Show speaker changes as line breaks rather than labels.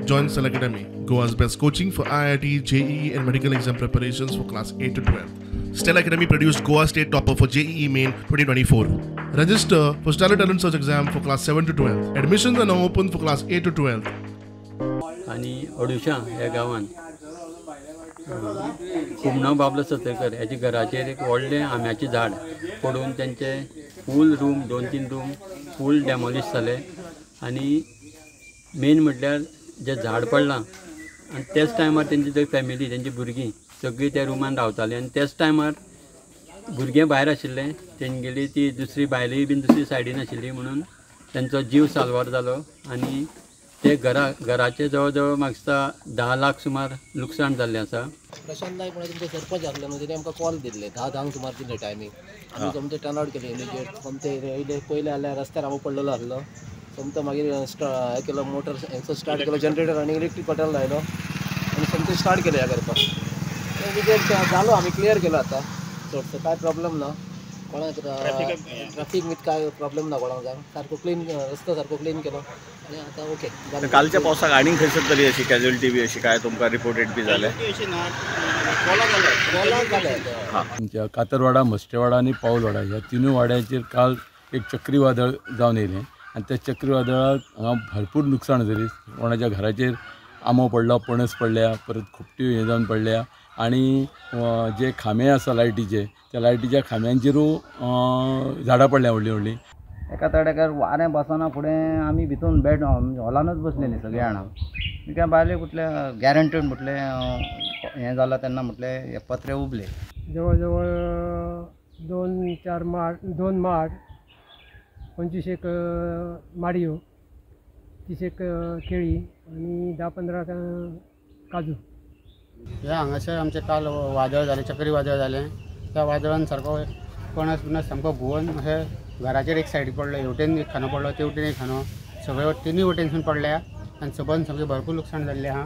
Join Stella Academy, Goa's best coaching for IIT, JEE and medical exam preparations for class 8 to 12. Stella Academy produced Goa State Topper for JEE Main 2024. Register for Stella Talent Search exam for class 7 to 12. Admissions are now open for class 8 to 12.
आणि अडुशा ह्या गांवांत कुमणाव बाबलो सतरकर याच्या घराचेर एक व्हडलें आंब्याचें झाड पडून तेंचे फूल रूम 2-3 रूम फूल डेमोलिश जाले आनी मेन म्हटल्यार जे झाड पडलां आनी त्याच टायमार तेंची थंय फॅमिली तेंची भुरगीं सगळीं त्या रुमान रावतालीं आनी त्याच टायमार भुरगे भायर आशिल्ले तेंगेली ती दुसरी बायलूय बीन दुसरी सायडीन आशिल्ली म्हणून तेंचो जीव साल्वार जालो आनी ते घराचे जवळ जवळ म्हाका दिसता 10 लाख सुमार लुकसाण जाल्लें आसा.
प्रशांत नायक म्हणून तुमचे सरपंच आसले न्हू, तेणी आमकां कॉल दिल्ले 10 सुमार दिल्ले टायमींग. आमी सोमते टर्न आवट केले इमिजिएट. सोमते येयले पयले जाल्यार रस्त्यार आमो पडलेलो आसलो. सोमतो मागीर हें केलो मोटर स्टार्ट केलो जनरेटर आनी इलेक्ट्रीक कटर लायलो आनी सोमते स्टार्ट केले हें करपाक. इमिजिएट जालो आमी क्लियर केलो आतां चडसो कांय प्रॉब्लेम ना कोणाक ट्रॅफीक वीथ काय प्रॉब्लेम ना कोणाक जाय सारको क्लीन रस्तो सारको क्लीन केलो आनी आतां ओके.
कालच्या पावसाक आनीक खंयसर तरी अशी कॅज्युअलिटी बी अशी काय तुमकां रिपोर्टेड बी जाले?
आमच्या कातरवाडा, मस्टेवाडा आणि पाऊलवाडा ह्या तिनूय वाड्याचेर काल एक चक्रीवादळ जावन येयलें आनी त्या चक्रीवादळाक हांगा भरपूर लुकसाण जाली. कोणाच्या घराचेर आंबो पडलो, पणस पडल्या, परत खुपट्यो हे जावन पडल्या आणि जे खांबे आसा लायटीचे त्या लायटीच्या खांब्यांचेरूय झाडां पडल्या व्हडलीं व्हडलीं.
एका तड्याकार वारें बसना फुडें आमी भितून बेड हॉलानूच बसलेलीं सगळीं जाणां. कित्याक भायले कुठले गॅरंटेड म्हटलें हें जालां तेन्ना म्हटलें हे पत्रे उबले.
जवळ जवळ 2 माड 25 एक माडयो 30 एक केळी आणि 10-15 काजू.
हे हांगासर आमचे काल वादळ जालें, चक्रीवादळ जालें. त्या वादळान सारको पणस बिणस सामको भुवन अशें घराचेर एक सायडीक पडलो, हेवटेन एक खानो पडलो, तेवटेन एक खानो, सगळे तिनूय वटेनसून पडल्या आनी सबंद सामकें भरपूर लुकसाण जाल्लें आहा.